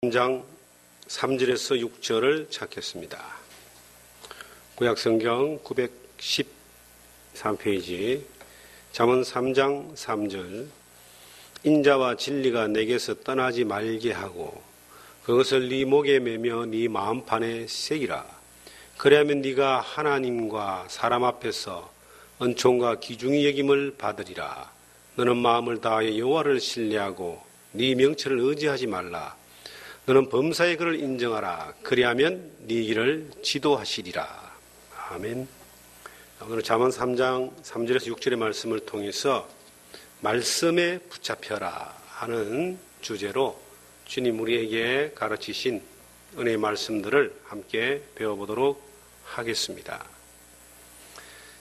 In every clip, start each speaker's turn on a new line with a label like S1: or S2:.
S1: 3장 3절에서 6절을 찾겠습니다. 구약성경 913페이지 잠언 3장 3절 인자와 진리가 내게서 떠나지 말게 하고 그것을 네 목에 매며 네 마음판에 새기라. 그리하면 네가 하나님과 사람 앞에서 은총과 귀중히 여김을 받으리라. 너는 마음을 다하여 여호와를 신뢰하고 네 명철을 의지하지 말라. 너는 범사의 그를 인정하라. 그리하면 네 길을 지도하시리라. 아멘. 오늘 잠언 3장 3절에서 6절의 말씀을 통해서 말씀에 붙잡혀라 하는 주제로 주님 우리에게 가르치신 은혜의 말씀들을 함께 배워보도록 하겠습니다.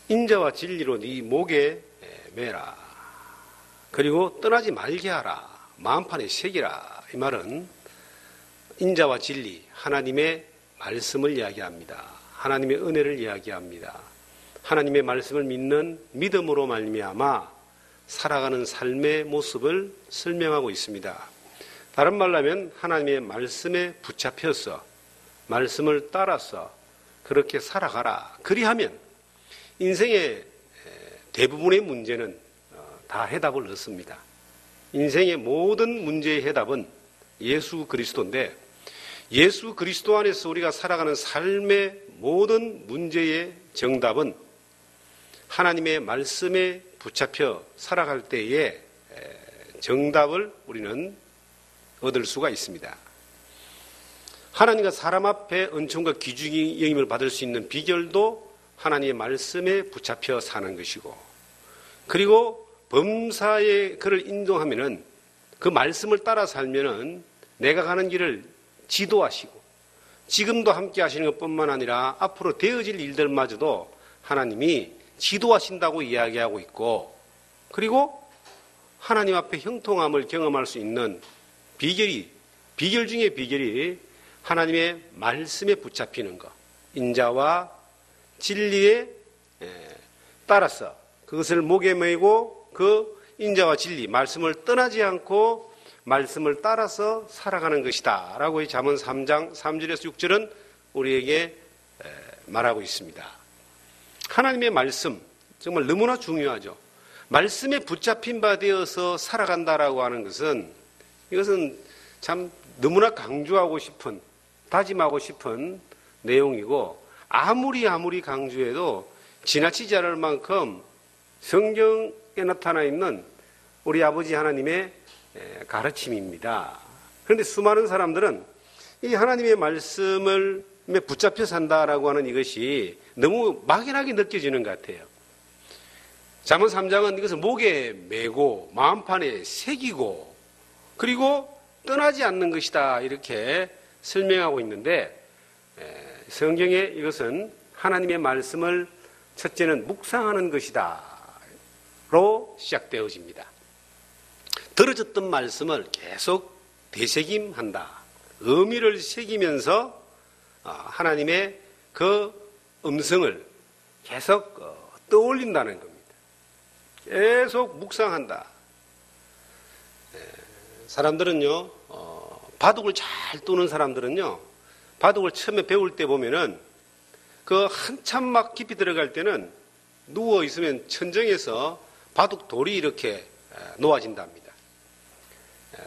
S1: 인자와 진리로 네 목에 매라. 그리고 떠나지 말게 하라. 마음판에 새기라. 이 말은 인자와 진리, 하나님의 말씀을 이야기합니다. 하나님의 은혜를 이야기합니다. 하나님의 말씀을 믿는 믿음으로 말미암아 살아가는 삶의 모습을 설명하고 있습니다. 다른 말로 하면 하나님의 말씀에 붙잡혀서 말씀을 따라서 그렇게 살아가라. 그리하면 인생의 대부분의 문제는 다 해답을 얻습니다. 인생의 모든 문제의 해답은 예수 그리스도인데 예수 그리스도 안에서 우리가 살아가는 삶의 모든 문제의 정답은 하나님의 말씀에 붙잡혀 살아갈 때에 정답을 우리는 얻을 수가 있습니다. 하나님과 사람 앞에 은총과 귀중히 여김을 받을 수 있는 비결도 하나님의 말씀에 붙잡혀 사는 것이고 그리고 범사의 그를 인정하면은 그 말씀을 따라 살면은 내가 가는 길을 지도하시고 지금도 함께 하시는 것뿐만 아니라 앞으로 되어질 일들마저도 하나님이 지도하신다고 이야기하고 있고 그리고 하나님 앞에 형통함을 경험할 수 있는 비결 중에 비결이 하나님의 말씀에 붙잡히는 것, 인자와 진리에 따라서 그것을 목에 메고 그 인자와 진리, 말씀을 떠나지 않고 말씀을 따라서 살아가는 것이다 라고 이 잠언 3장 3절에서 6절은 우리에게 말하고 있습니다. 하나님의 말씀 정말 너무나 중요하죠. 말씀에 붙잡힌 바 되어서 살아간다라고 하는 것은 이것은 참 너무나 강조하고 싶은 다짐하고 싶은 내용이고 아무리 강조해도 지나치지 않을 만큼 성경에 나타나 있는 우리 아버지 하나님의 가르침입니다. 그런데 수많은 사람들은 이 하나님의 말씀을 붙잡혀 산다라고 하는 이것이 너무 막연하게 느껴지는 것 같아요. 잠언 3장은 이것을 목에 메고 마음판에 새기고 그리고 떠나지 않는 것이다 이렇게 설명하고 있는데 성경에 이것은 하나님의 말씀을 첫째는 묵상하는 것이다 로 시작되어집니다. 들어졌던 말씀을 계속 되새김한다. 의미를 새기면서 하나님의 그 음성을 계속 떠올린다는 겁니다. 계속 묵상한다. 사람들은요, 바둑을 잘 두는 사람들은요, 바둑을 처음에 배울 때 보면은 그 한참 막 깊이 들어갈 때는 누워 있으면 천정에서 바둑 돌이 이렇게 놓아진답니다.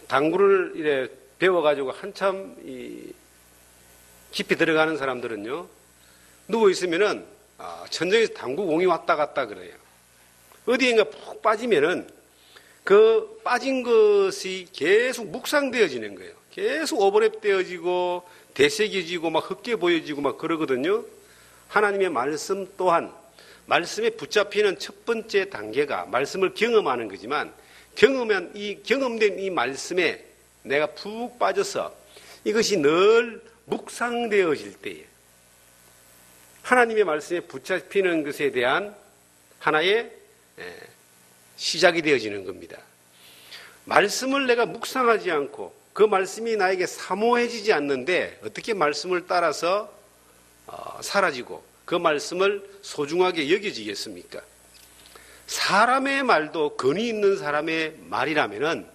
S1: 당구를 이래 배워가지고 한참 깊이 들어가는 사람들은요, 누워 있으면은 천정에서 당구공이 왔다 갔다 그래요. 어디인가 푹 빠지면은 그 빠진 것이 계속 묵상되어지는 거예요. 계속 오버랩되어지고 되새겨지고 막 헛게 보여지고 막 그러거든요. 하나님의 말씀 또한 말씀에 붙잡히는 첫 번째 단계가 말씀을 경험하는 거지만 경험된 이 말씀에 내가 푹 빠져서 이것이 늘 묵상되어질 때에 하나님의 말씀에 붙잡히는 것에 대한 하나의 시작이 되어지는 겁니다. 말씀을 내가 묵상하지 않고 그 말씀이 나에게 사모해지지 않는데 어떻게 말씀을 따라서 사라지고 그 말씀을 소중하게 여겨지겠습니까? 사람의 말도 근위 있는 사람의 말이라면은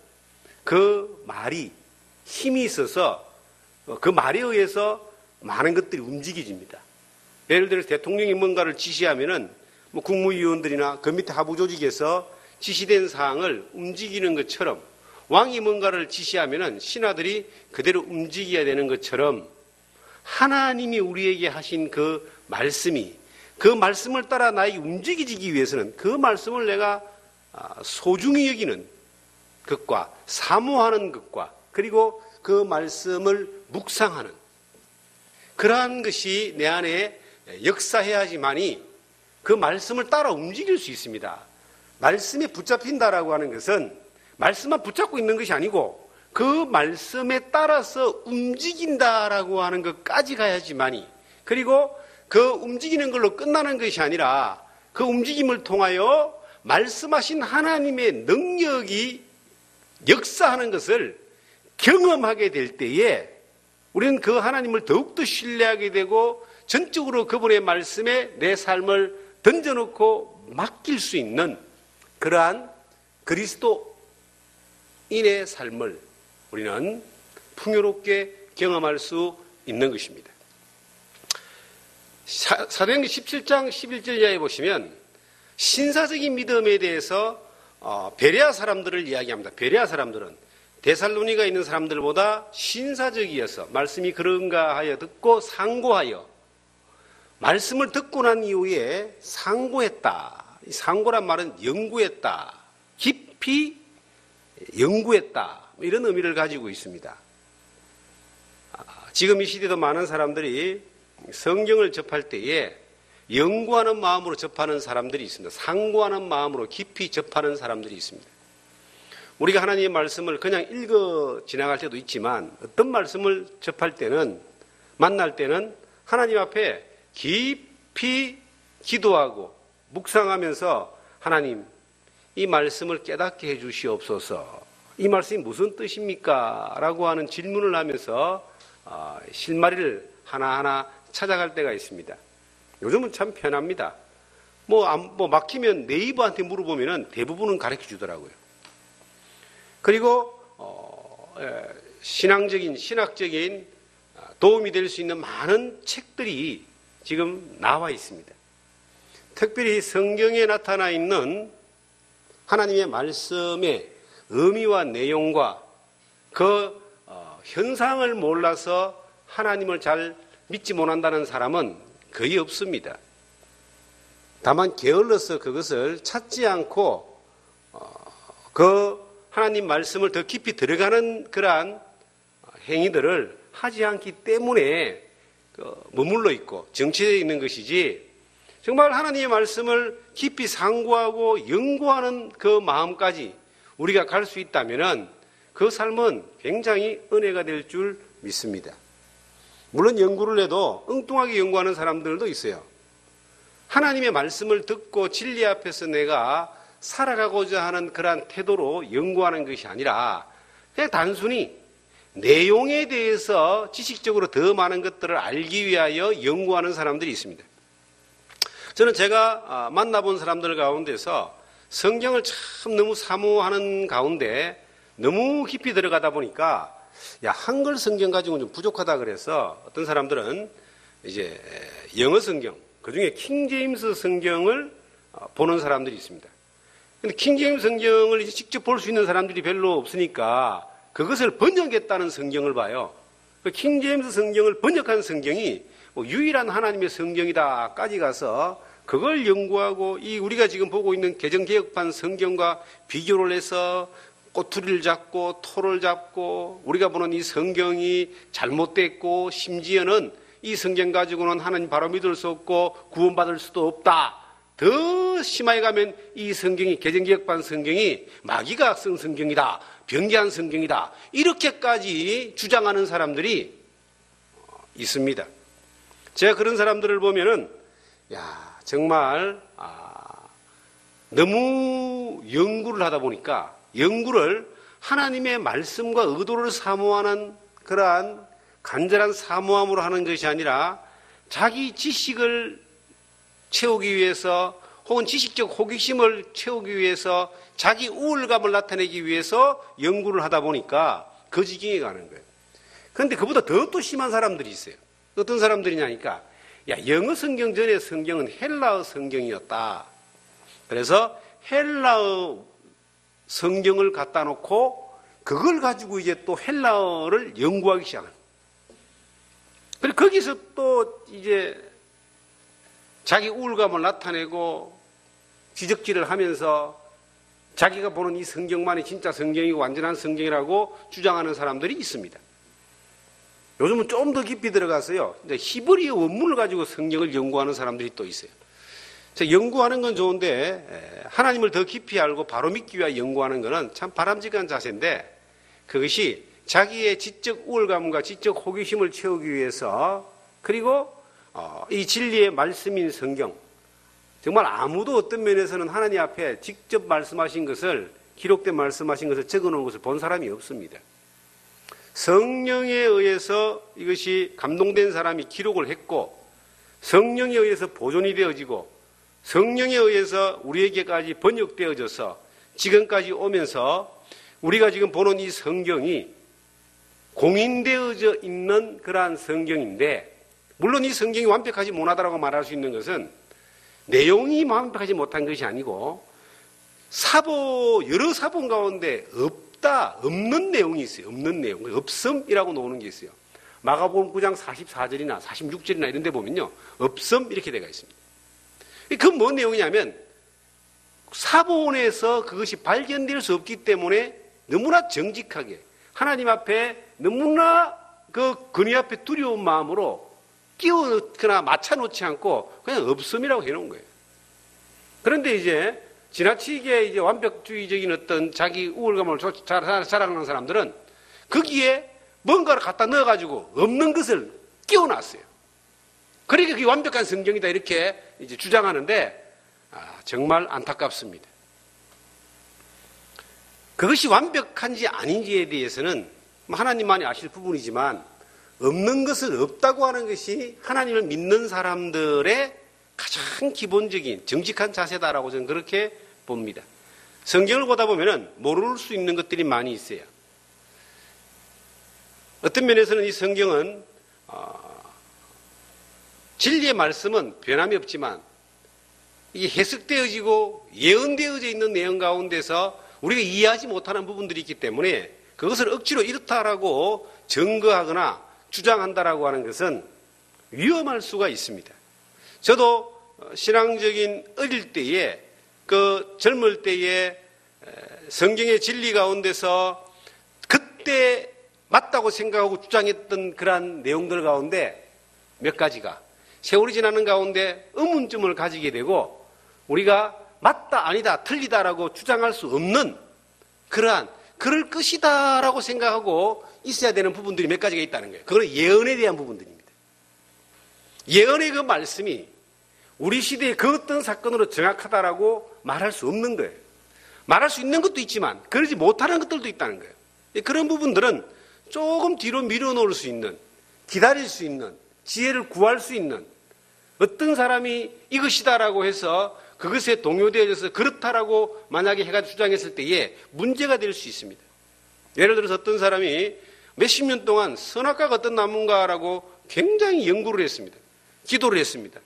S1: 그 말이 힘이 있어서 그 말에 의해서 많은 것들이 움직여집니다. 예를 들어서 대통령이 뭔가를 지시하면은 뭐 국무위원들이나 그 밑에 하부 조직에서 지시된 사항을 움직이는 것처럼 왕이 뭔가를 지시하면은 신하들이 그대로 움직여야 되는 것처럼 하나님이 우리에게 하신 그 말씀이 그 말씀을 따라 나에게 움직이기 위해서는 그 말씀을 내가 소중히 여기는 것과 사모하는 것과 그리고 그 말씀을 묵상하는 그러한 것이 내 안에 역사해야지만이 그 말씀을 따라 움직일 수 있습니다. 말씀에 붙잡힌다라고 하는 것은 말씀만 붙잡고 있는 것이 아니고 그 말씀에 따라서 움직인다라고 하는 것까지 가야지만이 그리고 그 움직이는 걸로 끝나는 것이 아니라 그 움직임을 통하여 말씀하신 하나님의 능력이 역사하는 것을 경험하게 될 때에 우리는 그 하나님을 더욱더 신뢰하게 되고 전적으로 그분의 말씀에 내 삶을 던져놓고 맡길 수 있는 그러한 그리스도인의 삶을 우리는 풍요롭게 경험할 수 있는 것입니다. 사도행전 17장 11절 이하에 보시면 신사적인 믿음에 대해서 베레아 사람들을 이야기합니다. 베레아 사람들은 데살로니가 있는 사람들보다 신사적이어서 말씀이 그런가 하여 듣고 상고하여 말씀을 듣고 난 이후에 상고했다. 상고란 말은 연구했다. 깊이 연구했다. 이런 의미를 가지고 있습니다. 지금 이 시대도 많은 사람들이 성경을 접할 때에 연구하는 마음으로 접하는 사람들이 있습니다. 상고하는 마음으로 깊이 접하는 사람들이 있습니다. 우리가 하나님의 말씀을 그냥 읽어 지나갈 때도 있지만 어떤 말씀을 접할 때는 만날 때는 하나님 앞에 깊이 기도하고 묵상하면서 하나님 이 말씀을 깨닫게 해 주시옵소서. 이 말씀이 무슨 뜻입니까? 라고 하는 질문을 하면서 실마리를 하나하나 찾아갈 때가 있습니다. 요즘은 참 편합니다. 막히면 네이버한테 물어보면 대부분은 가르쳐 주더라고요. 그리고 신학적인 도움이 될 수 있는 많은 책들이 지금 나와 있습니다. 특별히 성경에 나타나 있는 하나님의 말씀의 의미와 내용과 그 현상을 몰라서 하나님을 잘 믿지 못한다는 사람은 거의 없습니다. 다만 게을러서 그것을 찾지 않고 그 하나님 말씀을 더 깊이 들어가는 그러한 행위들을 하지 않기 때문에 머물러 있고 정체되어 있는 것이지 정말 하나님의 말씀을 깊이 상고하고 연구하는 그 마음까지 우리가 갈 수 있다면 그 삶은 굉장히 은혜가 될 줄 믿습니다. 물론 연구를 해도 엉뚱하게 연구하는 사람들도 있어요. 하나님의 말씀을 듣고 진리 앞에서 내가 살아가고자 하는 그러한 태도로 연구하는 것이 아니라 그냥 단순히 내용에 대해서 지식적으로 더 많은 것들을 알기 위하여 연구하는 사람들이 있습니다. 저는 제가 만나본 사람들 가운데서 성경을 참 너무 사모하는 가운데 너무 깊이 들어가다 보니까 한글 성경 가지고는 좀 부족하다 그래서 어떤 사람들은 이제 영어 성경, 그 중에 킹제임스 성경을 보는 사람들이 있습니다. 근데 킹제임스 성경을 이제 직접 볼 수 있는 사람들이 별로 없으니까 그것을 번역했다는 성경을 봐요. 그 킹제임스 성경을 번역한 성경이 유일한 하나님의 성경이다까지 가서 그걸 연구하고 이 우리가 지금 보고 있는 개정개혁판 성경과 비교를 해서 꼬투리를 잡고 토를 잡고 우리가 보는 이 성경이 잘못됐고 심지어는 이 성경 가지고는 하나님 바로 믿을 수 없고 구원받을 수도 없다. 더 심하게 가면 이 성경이 개정개혁판 성경이 마귀가 쓴 성경이다. 변개한 성경이다. 이렇게까지 주장하는 사람들이 있습니다. 제가 그런 사람들을 보면은 야, 정말 너무 연구를 하다 보니까 연구를 하나님의 말씀과 의도를 사모하는 그러한 간절한 사모함으로 하는 것이 아니라 자기 지식을 채우기 위해서 혹은 지식적 호기심을 채우기 위해서 자기 우월감을 나타내기 위해서 연구를 하다 보니까 그 지경에 가는 거예요. 그런데 그보다 더 또 심한 사람들이 있어요. 어떤 사람들이냐니까 영어 성경 전에 성경은 헬라어 성경이었다. 그래서 헬라어 성경을 갖다 놓고 그걸 가지고 이제 또 헬라어를 연구하기 시작합니다. 그리고 거기서 또 이제 자기 우울감을 나타내고 지적질을 하면서 자기가 보는 이 성경만이 진짜 성경이고 완전한 성경이라고 주장하는 사람들이 있습니다. 요즘은 좀 더 깊이 들어가서요, 이제 히브리어 원문을 가지고 성경을 연구하는 사람들이 또 있어요. 연구하는 건 좋은데 하나님을 더 깊이 알고 바로 믿기 위해 연구하는 것은 참 바람직한 자세인데 그것이 자기의 지적 우월감과 지적 호기심을 채우기 위해서 그리고 이 진리의 말씀인 성경 정말 아무도 어떤 면에서는 하나님 앞에 직접 말씀하신 것을 기록된 말씀하신 것을 적어놓은 것을 본 사람이 없습니다. 성령에 의해서 이것이 감동된 사람이 기록을 했고 성령에 의해서 보존이 되어지고 성령에 의해서 우리에게까지 번역되어져서 지금까지 오면서 우리가 지금 보는 이 성경이 공인되어져 있는 그러한 성경인데 물론 이 성경이 완벽하지 못하다고 말할 수 있는 것은 내용이 완벽하지 못한 것이 아니고 여러 사본 가운데 없는 내용이 있어요. 없는 내용. 없음이라고 나오는 게 있어요. 마가복음 9장 44절이나 46절이나 이런 데 보면요. 없음 이렇게 되어 있습니다. 그건 뭔 내용이냐면 사본에서 그것이 발견될 수 없기 때문에 너무나 정직하게 하나님 앞에 너무나 그 근위 앞에 두려운 마음으로 끼워넣거나 맞춰놓지 않고 그냥 없음이라고 해놓은 거예요. 그런데 이제 지나치게 이제 완벽주의적인 어떤 자기 우월감을 자랑하는 사람들은 거기에 뭔가를 갖다 넣어가지고 없는 것을 끼워놨어요. 그러니까 그게 완벽한 성경이다 이렇게 이제 주장하는데 정말 안타깝습니다. 그것이 완벽한지 아닌지에 대해서는 하나님만이 아실 부분이지만 없는 것을 없다고 하는 것이 하나님을 믿는 사람들의 가장 기본적인 정직한 자세다라고 저는 그렇게 봅니다. 성경을 보다 보면은 모를 수 있는 것들이 많이 있어요. 어떤 면에서는 이 성경은 진리의 말씀은 변함이 없지만 이 해석되어지고 예언되어져 있는 내용 가운데서 우리가 이해하지 못하는 부분들이 있기 때문에 그것을 억지로 이렇다라고 증거하거나 주장한다라고 하는 것은 위험할 수가 있습니다. 저도 신앙적인 어릴 때에 그 젊을 때에 성경의 진리 가운데서 그때 맞다고 생각하고 주장했던 그러한 내용들 가운데 몇 가지가 세월이 지나는 가운데 의문점을 가지게 되고 우리가 맞다 아니다 틀리다라고 주장할 수 없는 그러한 그럴 것이다라고 생각하고 있어야 되는 부분들이 몇 가지가 있다는 거예요. 그건 예언에 대한 부분들입니다. 예언의 그 말씀이 우리 시대의 그 어떤 사건으로 정확하다라고 말할 수 없는 거예요. 말할 수 있는 것도 있지만 그러지 못하는 것들도 있다는 거예요. 그런 부분들은 조금 뒤로 밀어놓을 수 있는, 기다릴 수 있는, 지혜를 구할 수 있는 어떤 사람이 이것이다라고 해서 그것에 동요되어져서 그렇다라고 만약에 해가 주장했을 때에 문제가 될 수 있습니다. 예를 들어서 어떤 사람이 몇십 년 동안 선악과가 어떤 나무인가라고 굉장히 연구를 했습니다. 기도를 했습니다.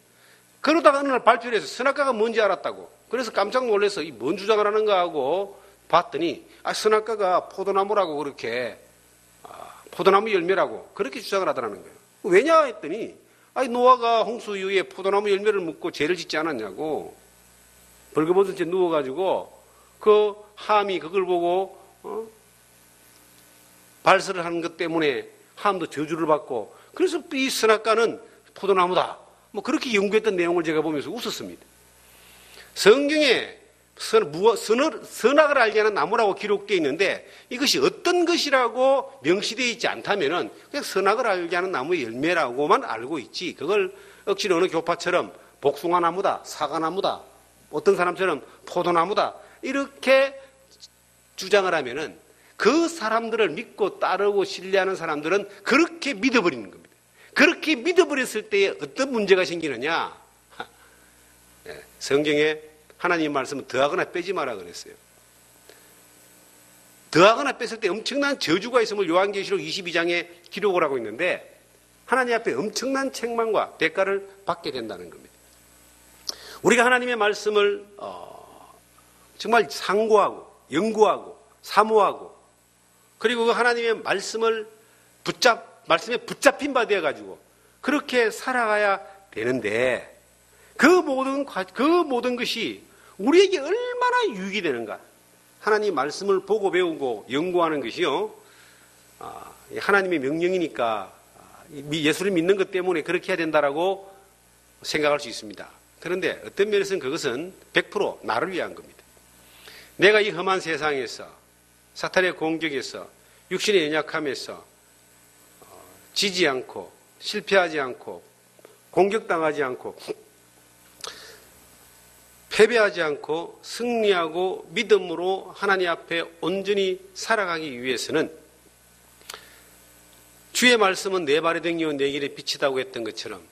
S1: 그러다가 어느 날 발표를 해서 선악과가 뭔지 알았다고. 그래서 깜짝 놀라서 이 뭔 주장을 하는가 하고 봤더니 선악과가 포도나무라고 그렇게 포도나무 열매라고 그렇게 주장을 하더라는 거예요. 왜냐 했더니 노아가 홍수 이후에 포도나무 열매를 먹고 죄를 짓지 않았냐고. 벌거벗은 채 누워가지고 그 함이 그걸 보고 발설을 하는 것 때문에 함도 저주를 받고 그래서 이 선악과는 포도나무다. 뭐 그렇게 연구했던 내용을 제가 보면서 웃었습니다. 성경에 선악을 알게 하는 나무라고 기록되어 있는데 이것이 어떤 것이라고 명시되어 있지 않다면은 그냥 선악을 알게 하는 나무의 열매라고만 알고 있지 그걸 억지로 어느 교파처럼 복숭아나무다, 사과나무다, 어떤 사람처럼 포도나무다, 이렇게 주장을 하면은 그 사람들을 믿고 따르고 신뢰하는 사람들은 그렇게 믿어버리는 겁니다. 그렇게 믿어버렸을 때에 어떤 문제가 생기느냐? 성경에 하나님 말씀은 더하거나 빼지 마라 그랬어요. 더하거나 뺐을 때 엄청난 저주가 있음을 요한계시록 22장에 기록을 하고 있는데 하나님 앞에 엄청난 책망과 대가를 받게 된다는 겁니다. 우리가 하나님의 말씀을 정말 상고하고 연구하고 사모하고 그리고 그 하나님의 말씀을 말씀에 붙잡힌 바 되어가지고 그렇게 살아가야 되는데 그 모든 것이 우리에게 얼마나 유익이 되는가. 하나님 말씀을 보고 배우고 연구하는 것이요. 하나님의 명령이니까 예수를 믿는 것 때문에 그렇게 해야 된다라고 생각할 수 있습니다. 그런데 어떤 면에서는 그것은 100% 나를 위한 겁니다. 내가 이 험한 세상에서 사탄의 공격에서 육신의 연약함에서 지지 않고 실패하지 않고 공격당하지 않고 패배하지 않고 승리하고 믿음으로 하나님 앞에 온전히 살아가기 위해서는 주의 말씀은 내 발의 등이요 내 길에 빛이다고 했던 것처럼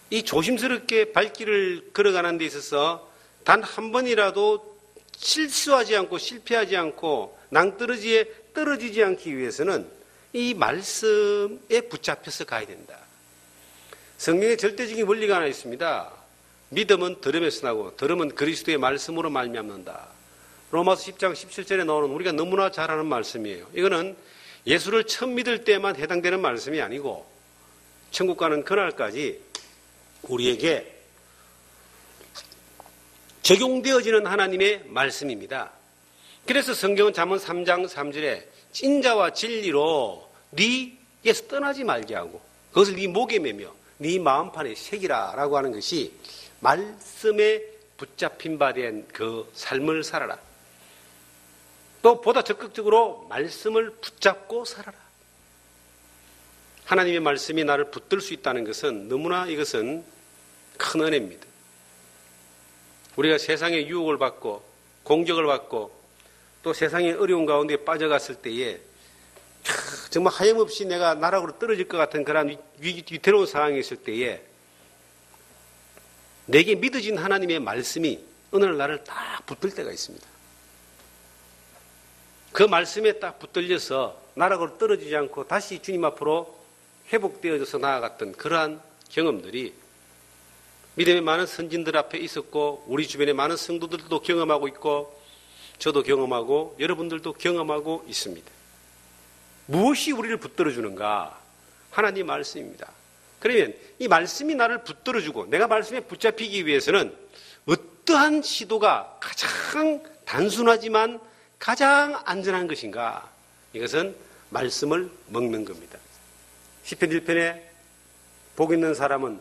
S1: 이 조심스럽게 발길을 걸어가는 데 있어서 단 한 번이라도 실수하지 않고 실패하지 않고 낭떠러지에 떨어지지 않기 위해서는 이 말씀에 붙잡혀서 가야 된다. 성경에 절대적인 원리가 하나 있습니다. 믿음은 들음에서 나고 들음은 그리스도의 말씀으로 말미암는다. 로마서 10장 17절에 나오는 우리가 너무나 잘 아는 말씀이에요. 이거는 예수를 처음 믿을 때만 해당되는 말씀이 아니고 천국 가는 그날까지 우리에게 적용되어지는 하나님의 말씀입니다. 그래서 성경은 잠언 3장 3절에 진자와 진리로 네에서 떠나지 말게 하고 그것을 네 목에 매며 네 마음판에 새기라 라고 하는 것이 말씀에 붙잡힌 바 된 그 삶을 살아라. 또 보다 적극적으로 말씀을 붙잡고 살아라. 하나님의 말씀이 나를 붙들 수 있다는 것은 너무나 이것은 큰 은혜입니다. 우리가 세상의 유혹을 받고 공격을 받고 또 세상의 어려운 가운데 빠져갔을 때에 정말 하염없이 내가 나락으로 떨어질 것 같은 그런 위태로운 상황이 있을 때에 내게 믿어진 하나님의 말씀이 어느 날 나를 딱 붙들 때가 있습니다. 그 말씀에 딱 붙들려서 나락으로 떨어지지 않고 다시 주님 앞으로 회복되어져서 나아갔던 그러한 경험들이 믿음의 많은 선진들 앞에 있었고 우리 주변의 많은 성도들도 경험하고 있고 저도 경험하고 여러분들도 경험하고 있습니다. 무엇이 우리를 붙들어주는가? 하나님 말씀입니다. 그러면 이 말씀이 나를 붙들어주고 내가 말씀에 붙잡히기 위해서는 어떠한 시도가 가장 단순하지만 가장 안전한 것인가? 이것은 말씀을 먹는 겁니다. 시편 1편에 복 있는 사람은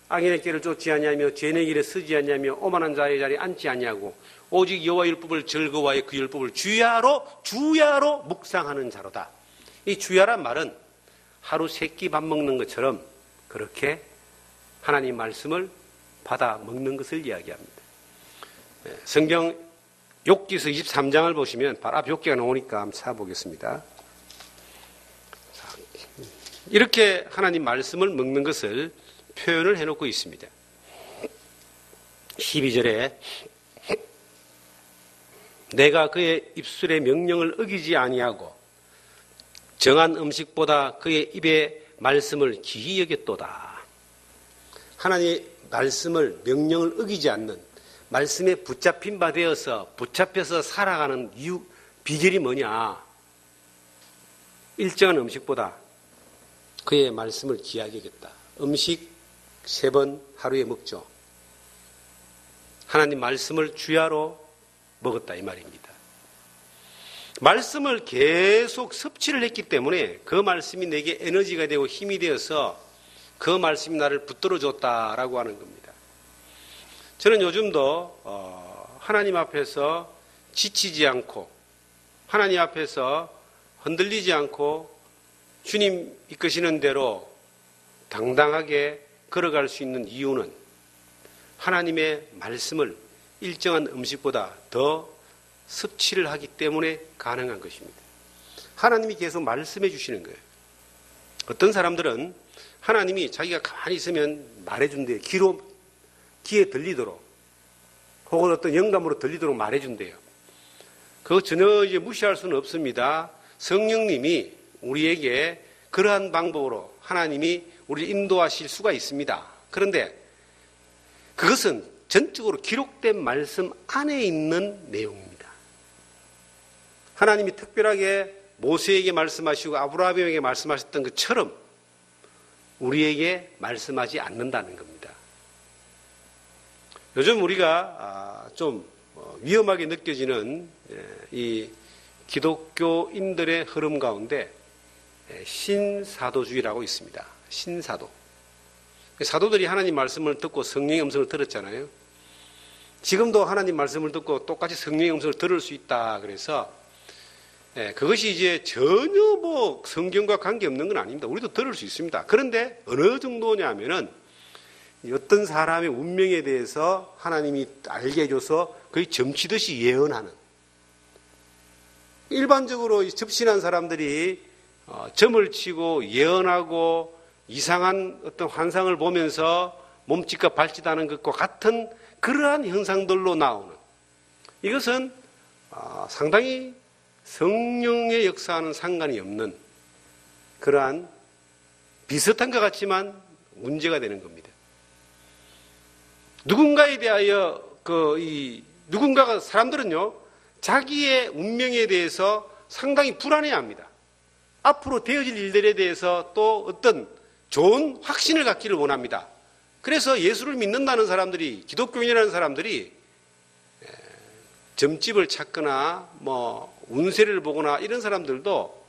S1: 악인의 길을 쫓지 아니하며 죄인의 길에 서지 아니하며 오만한 자의 자리에 앉지 아니하고 오직 여호와 율법을 즐거워하여 그 율법을 주야로 묵상하는 자로다. 이 주야란 말은 하루 3끼 밥 먹는 것처럼 그렇게 하나님 말씀을 받아 먹는 것을 이야기합니다. 성경 욥기서 23장을 보시면 바로 앞 욥기가 나오니까 한번 찾아보겠습니다. 이렇게 하나님 말씀을 먹는 것을 표현을 해놓고 있습니다. 12절에 내가 그의 입술의 명령을 어기지 아니하고 정한 음식보다 그의 입의 말씀을 귀히 여겼도다. 하나님의 말씀을 명령을 어기지 않는 말씀에 붙잡힌 바 되어서 붙잡혀서 살아가는 이유 비결이 뭐냐? 일정한 음식보다 그의 말씀을 귀하게 여겼다. 음식 3번 하루에 먹죠. 하나님 말씀을 주야로 먹었다 이 말입니다. 말씀을 계속 섭취를 했기 때문에 그 말씀이 내게 에너지가 되고 힘이 되어서 그 말씀이 나를 붙들어줬다라고 하는 겁니다. 저는 요즘도 하나님 앞에서 지치지 않고 하나님 앞에서 흔들리지 않고 주님 이끄시는 대로 당당하게 걸어갈 수 있는 이유는 하나님의 말씀을 일정한 음식보다 더 섭취를 하기 때문에 가능한 것입니다. 하나님이 계속 말씀해 주시는 거예요. 어떤 사람들은 하나님이 자기가 가만히 있으면 말해준대요. 귀에 들리도록, 혹은 어떤 영감으로 들리도록 말해준대요. 그거 전혀 이제 무시할 수는 없습니다. 성령님이 우리에게 그러한 방법으로 하나님이 우리를 인도하실 수가 있습니다. 그런데 그것은 전적으로 기록된 말씀 안에 있는 내용입니다. 하나님이 특별하게 모세에게 말씀하시고 아브라함에게 말씀하셨던 것처럼 우리에게 말씀하지 않는다는 겁니다. 요즘 우리가 좀 위험하게 느껴지는 이 기독교인들의 흐름 가운데 신사도주의라고 있습니다. 신사도. 사도들이 하나님 말씀을 듣고 성령의 음성을 들었잖아요. 지금도 하나님 말씀을 듣고 똑같이 성령의 음성을 들을 수 있다. 그래서 그것이 이제 전혀 뭐 성경과 관계없는 건 아닙니다. 우리도 들을 수 있습니다. 그런데 어느 정도냐면은 어떤 사람의 운명에 대해서 하나님이 알게 해줘서 거의 점치듯이 예언하는, 일반적으로 접신한 사람들이 점을 치고 예언하고 이상한 어떤 환상을 보면서 몸짓과 발짓하는 것과 같은 그러한 현상들로 나오는, 이것은 상당히 성령의 역사와는 상관이 없는 그러한 비슷한 것 같지만 문제가 되는 겁니다. 누군가에 대하여 누군가가, 사람들은요, 자기의 운명에 대해서 상당히 불안해합니다. 앞으로 되어질 일들에 대해서 또 어떤 좋은 확신을 갖기를 원합니다. 그래서 예수를 믿는다는 사람들이, 기독교인이라는 사람들이 점집을 찾거나 운세를 보거나 이런 사람들도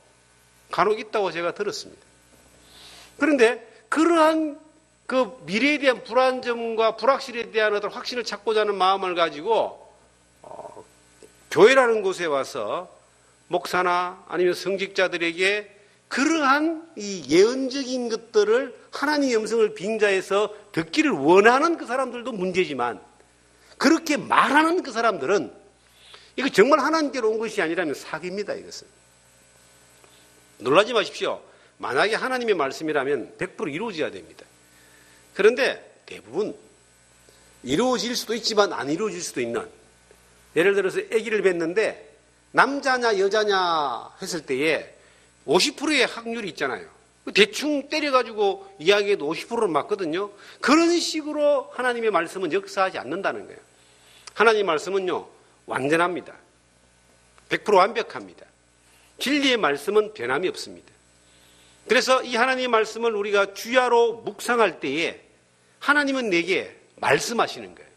S1: 간혹 있다고 제가 들었습니다. 그런데 그러한 그 미래에 대한 불안점과 불확실에 대한 어떤 확신을 찾고자 하는 마음을 가지고 교회라는 곳에 와서 목사나 아니면 성직자들에게 그러한 이 예언적인 것들을 하나님의 음성을 빙자해서 듣기를 원하는 그 사람들도 문제지만, 그렇게 말하는 그 사람들은 이거 정말 하나님께로 온 것이 아니라면 사기입니다. 이것은. 놀라지 마십시오. 만약에 하나님의 말씀이라면 100% 이루어져야 됩니다. 그런데 대부분 이루어질 수도 있지만 안 이루어질 수도 있는, 예를 들어서 아기를 뵀는데 남자냐 여자냐 했을 때에 50%의 확률이 있잖아요. 대충 때려가지고 이야기해도 50%는 맞거든요. 그런 식으로 하나님의 말씀은 역사하지 않는다는 거예요. 하나님의 말씀은요, 완전합니다. 100% 완벽합니다. 진리의 말씀은 변함이 없습니다. 그래서 이 하나님의 말씀을 우리가 주야로 묵상할 때에 하나님은 내게 말씀하시는 거예요.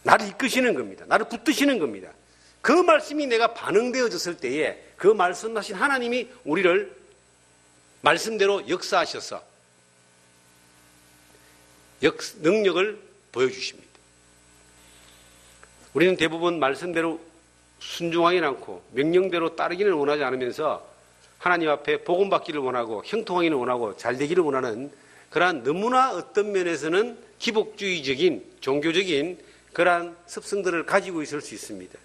S1: 나를 이끄시는 겁니다. 나를 붙드시는 겁니다. 그 말씀이 내가 반응되어졌을 때에 그 말씀하신 하나님이 우리를 말씀대로 역사하셔서 능력을 보여주십니다. 우리는 대부분 말씀대로 순종하기는 않고 명령대로 따르기는 원하지 않으면서 하나님 앞에 복음받기를 원하고 형통하기를 원하고 잘되기를 원하는 그러한 너무나 어떤 면에서는 기복주의적인 종교적인 그러한 습성들을 가지고 있을 수 있습니다.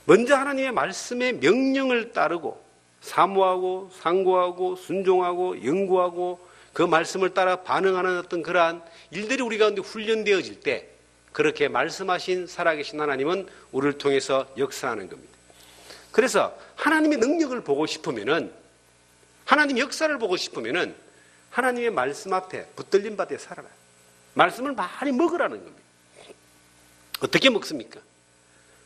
S1: 먼저 하나님의 말씀의 명령을 따르고 사모하고 상고하고 순종하고 연구하고 그 말씀을 따라 반응하는 어떤 그러한 일들이 우리 가운데 훈련되어질 때, 그렇게 말씀하신 살아계신 하나님은 우리를 통해서 역사하는 겁니다. 그래서 하나님의 능력을 보고 싶으면은, 하나님 역사를 보고 싶으면은 하나님의 말씀 앞에 붙들림 받아 살아라. 말씀을 많이 먹으라는 겁니다. 어떻게 먹습니까?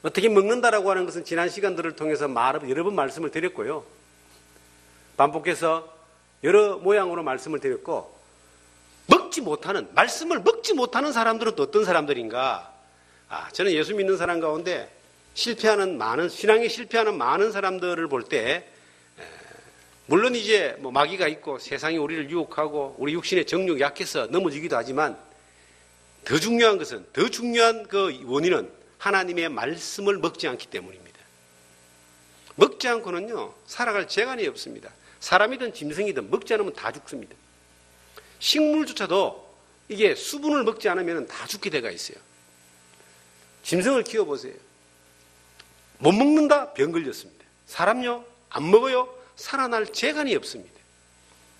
S1: 어떻게 먹는다라고 하는 것은 지난 시간들을 통해서 여러 번 말씀을 드렸고요. 반복해서 여러 모양으로 말씀을 드렸고, 말씀을 먹지 못하는 사람들은 또 어떤 사람들인가? 저는 예수 믿는 사람 가운데 신앙에 실패하는 많은 사람들을 볼 때, 물론 이제 마귀가 있고 세상이 우리를 유혹하고 우리 육신의 정욕이 약해서 넘어지기도 하지만, 더 중요한 그 원인은 하나님의 말씀을 먹지 않기 때문입니다. 먹지 않고는요, 살아갈 재간이 없습니다. 사람이든 짐승이든 먹지 않으면 다 죽습니다. 식물조차도 이게 수분을 먹지 않으면 다 죽게 돼가 있어요. 짐승을 키워보세요. 못 먹는다? 병 걸렸습니다. 사람요? 안 먹어요? 살아날 재간이 없습니다.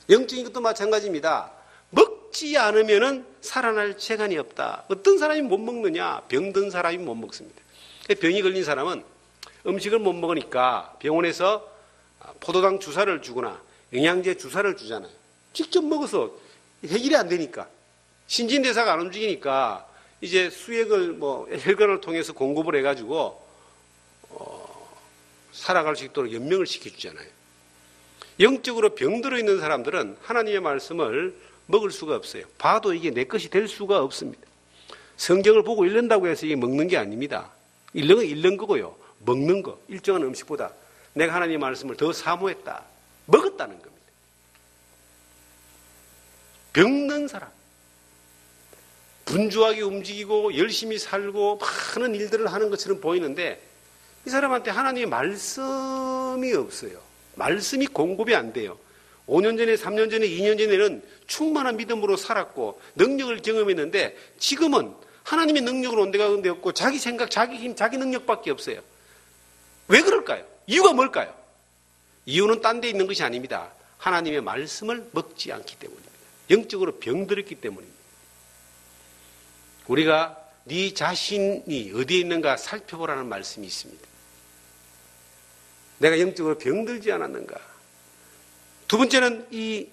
S1: 영적인 것도 마찬가지입니다. 먹지 않으면 살아날 재간이 없다. 어떤 사람이 못 먹느냐? 병든 사람이 못 먹습니다. 병이 걸린 사람은 음식을 못 먹으니까 병원에서 포도당 주사를 주거나 영양제 주사를 주잖아요. 직접 먹어서 해결이 안 되니까. 신진대사가 안 움직이니까 이제 수액을 혈관을 통해서 공급을 해가지고 살아갈 수 있도록 연명을 시켜주잖아요. 영적으로 병들어 있는 사람들은 하나님의 말씀을 먹을 수가 없어요. 봐도 이게 내 것이 될 수가 없습니다. 성경을 보고 읽는다고 해서 이게 먹는 게 아닙니다. 읽는 건 읽는 거고요. 먹는 거, 일정한 음식보다 내가 하나님의 말씀을 더 사모했다. 먹었다는 겁니다. 병든 사람. 분주하게 움직이고 열심히 살고 많은 일들을 하는 것처럼 보이는데 이 사람한테 하나님의 말씀이 없어요. 말씀이 공급이 안 돼요. 5년 전에, 3년 전에, 2년 전에는 충만한 믿음으로 살았고 능력을 경험했는데 지금은 하나님의 능력으로 온 데가 없고 자기 생각, 자기 힘, 자기 능력밖에 없어요. 왜 그럴까요? 이유가 뭘까요? 이유는 딴 데 있는 것이 아닙니다. 하나님의 말씀을 먹지 않기 때문입니다. 영적으로 병들었기 때문입니다. 우리가 네 자신이 어디에 있는가 살펴보라는 말씀이 있습니다. 내가 영적으로 병들지 않았는가? 두 번째는 이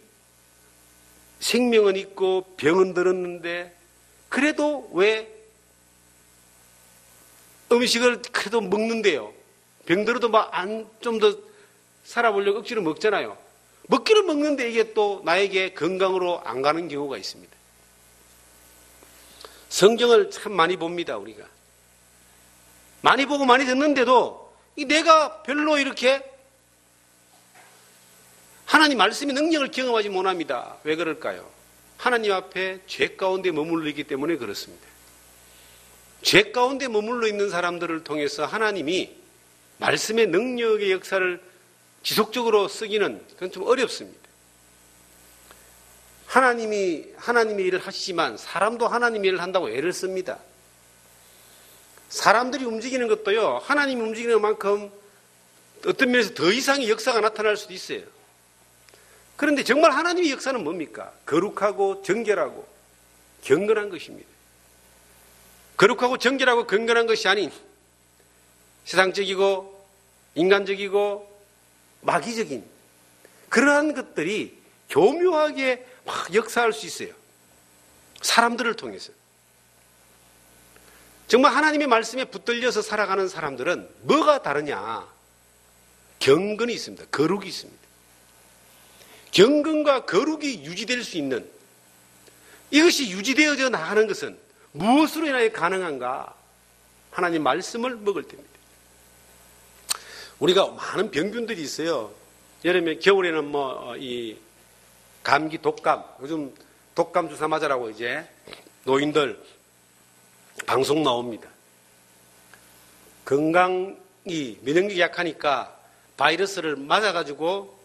S1: 생명은 있고 병은 들었는데 그래도 왜 음식을 그래도 먹는데요? 병들어도 좀 더 살아보려고 억지로 먹잖아요. 먹기를 먹는데 이게 또 나에게 건강으로 안 가는 경우가 있습니다. 성경을 참 많이 봅니다, 우리가. 많이 보고 많이 듣는데도 내가 별로 이렇게 하나님 말씀의 능력을 경험하지 못합니다. 왜 그럴까요? 하나님 앞에 죄 가운데 머물러 있기 때문에 그렇습니다. 죄 가운데 머물러 있는 사람들을 통해서 하나님이 말씀의 능력의 역사를 지속적으로 쓰기는 그건 좀 어렵습니다. 하나님의 일을 하시지만 사람도 하나님의 일을 한다고 애를 씁니다. 사람들이 움직이는 것도요, 하나님이 움직이는 만큼 어떤 면에서 더 이상의 역사가 나타날 수도 있어요. 그런데 정말 하나님의 역사는 뭡니까? 거룩하고 정결하고 경건한 것입니다. 거룩하고 정결하고 경건한 것이 아닌 세상적이고 인간적이고 마귀적인 그러한 것들이 교묘하게 막 역사할 수 있어요. 사람들을 통해서. 정말 하나님의 말씀에 붙들려서 살아가는 사람들은 뭐가 다르냐? 경건이 있습니다. 거룩이 있습니다. 경건과 거룩이 유지될 수 있는 이것이 유지되어져 나가는 것은 무엇으로 인하여 가능한가? 하나님 말씀을 먹을 때입니다. 우리가 많은 병균들이 있어요. 여름에, 겨울에는 이 감기, 독감, 요즘 독감 주사 맞으라고 이제 노인들 방송 나옵니다. 건강이, 면역력이 약하니까 바이러스를 맞아가지고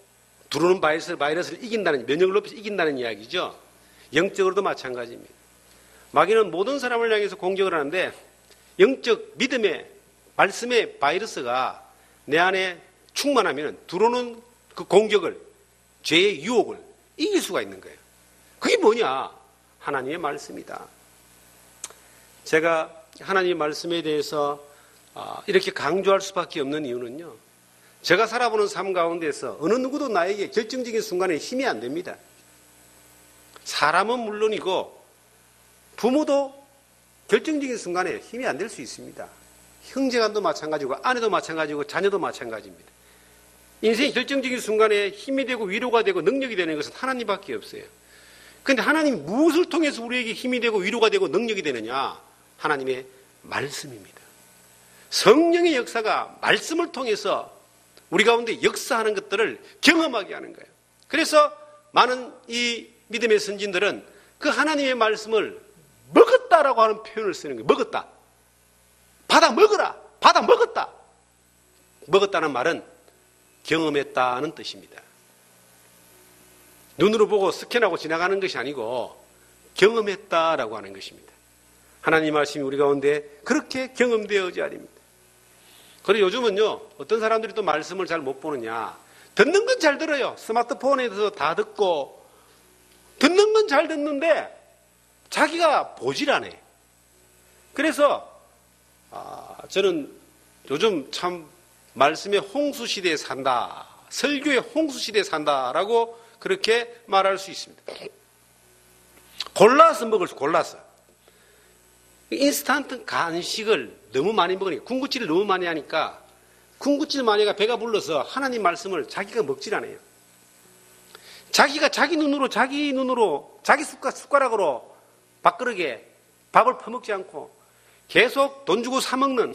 S1: 들어오는 바이러스를 이긴다는, 면역을 높여서 이긴다는 이야기죠. 영적으로도 마찬가지입니다. 마귀는 모든 사람을 향해서 공격을 하는데 영적 믿음의 말씀의 바이러스가 내 안에 충만하면 들어오는 그 공격을, 죄의 유혹을 이길 수가 있는 거예요. 그게 뭐냐? 하나님의 말씀이다. 제가 하나님의 말씀에 대해서 이렇게 강조할 수밖에 없는 이유는요, 제가 살아보는 삶 가운데서 어느 누구도 나에게 결정적인 순간에 힘이 안 됩니다. 사람은 물론이고 부모도 결정적인 순간에 힘이 안 될 수 있습니다. 형제간도 마찬가지고 아내도 마찬가지고 자녀도 마찬가지입니다. 인생의 결정적인 순간에 힘이 되고 위로가 되고 능력이 되는 것은 하나님밖에 없어요. 그런데 하나님 무엇을 통해서 우리에게 힘이 되고 위로가 되고 능력이 되느냐? 하나님의 말씀입니다. 성령의 역사가 말씀을 통해서 우리 가운데 역사하는 것들을 경험하게 하는 거예요. 그래서 많은 이 믿음의 선진들은 그 하나님의 말씀을 먹었다라고 하는 표현을 쓰는 거예요. 먹었다. 받아 먹어라. 받아 먹었다. 먹었다는 말은 경험했다는 뜻입니다. 눈으로 보고 스캔하고 지나가는 것이 아니고 경험했다라고 하는 것입니다. 하나님 말씀이 우리 가운데 그렇게 경험되어져야 합니다. 그리고 요즘은요, 어떤 사람들이 또 말씀을 잘 못 보느냐. 듣는 건 잘 들어요. 스마트폰에서 다 듣고, 듣는 건 잘 듣는데, 자기가 보질 않아요. 그래서, 저는 요즘 참 말씀의 홍수시대에 산다. 설교의 홍수시대에 산다라고 그렇게 말할 수 있습니다. 골라서. 인스턴트 간식을 너무 많이 먹으니까, 군것질을 너무 많이 하니까, 군것질 많이 하니까 배가 불러서 하나님 말씀을 자기가 먹질 않아요. 자기가 자기 눈으로, 자기 숟가락으로 밥그릇에 밥을 퍼먹지 않고 계속 돈 주고 사먹는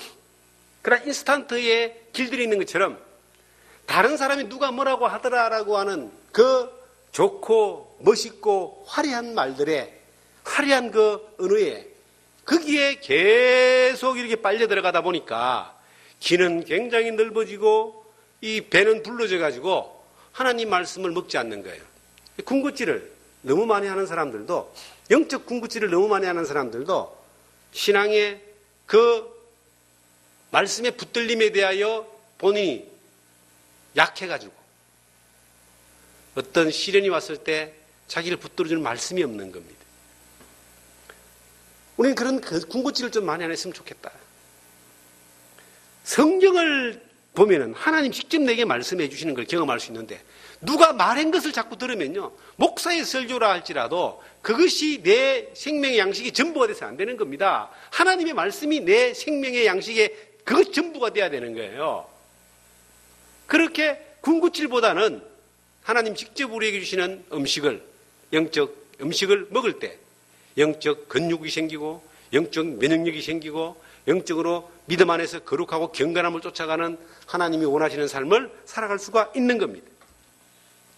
S1: 그런 인스턴트의 길들이 있는 것처럼 다른 사람이 누가 뭐라고 하더라라고 하는 그 좋고 멋있고 화려한 말들에, 화려한 그 언어에, 거기에 계속 이렇게 빨려 들어가다 보니까 귀는 굉장히 넓어지고 이 배는 불러져 가지고 하나님 말씀을 먹지 않는 거예요. 군것질을 너무 많이 하는 사람들도, 영적 군것질을 너무 많이 하는 사람들도 신앙의 그 말씀의 붙들림에 대하여 본인이 약해가지고 어떤 시련이 왔을 때 자기를 붙들어주는 말씀이 없는 겁니다. 우리는 그런 군것질을 좀 많이 안 했으면 좋겠다. 성경을 보면은 하나님 직접 내게 말씀해 주시는 걸 경험할 수 있는데, 누가 말한 것을 자꾸 들으면요, 목사의 설교라 할지라도 그것이 내 생명의 양식이 전부가 돼서 안 되는 겁니다. 하나님의 말씀이 내 생명의 양식의 그것 전부가 돼야 되는 거예요. 그렇게 군것질보다는 하나님 직접 우리에게 주시는 음식을, 영적 음식을 먹을 때 영적 근육이 생기고 영적 면역력이 생기고 영적으로 믿음 안에서 거룩하고 경건함을 쫓아가는 하나님이 원하시는 삶을 살아갈 수가 있는 겁니다.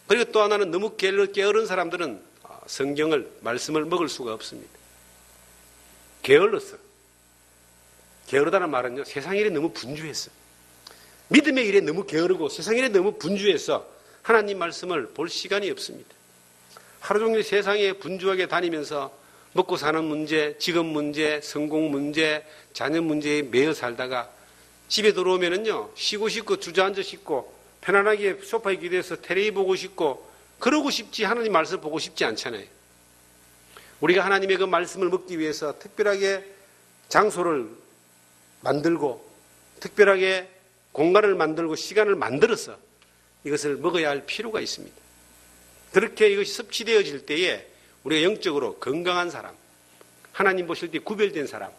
S1: 그리고 또 하나는 너무 게으른 사람들은 성경을, 말씀을 먹을 수가 없습니다. 게을렀어. 게으르다는 말은요, 세상 일에 너무 분주했어. 믿음의 일에 너무 게으르고 세상 일에 너무 분주해서 하나님 말씀을 볼 시간이 없습니다. 하루 종일 세상에 분주하게 다니면서 먹고 사는 문제, 직업 문제, 성공 문제, 자녀 문제에 매여 살다가 집에 들어오면은요, 쉬고 싶고 주저앉아 싶고 편안하게 소파에 기대서 텔레비 보고 싶고 그러고 싶지, 하나님 말씀을 보고 싶지 않잖아요. 우리가 하나님의 그 말씀을 먹기 위해서 특별하게 장소를 만들고 특별하게 공간을 만들고 시간을 만들어서 이것을 먹어야 할 필요가 있습니다. 그렇게 이것이 섭취되어질 때에 우리가 영적으로 건강한 사람, 하나님 보실 때 구별된 사람,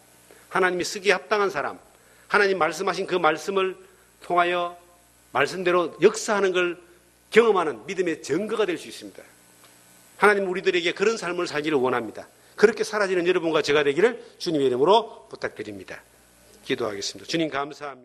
S1: 하나님이 쓰기에 합당한 사람, 하나님 말씀하신 그 말씀을 통하여 말씀대로 역사하는 걸 경험하는 믿음의 증거가 될 수 있습니다. 하나님 우리들에게 그런 삶을 살기를 원합니다. 그렇게 사라지는 여러분과 제가 되기를 주님의 이름으로 부탁드립니다. 기도하겠습니다. 주님 감사합니다.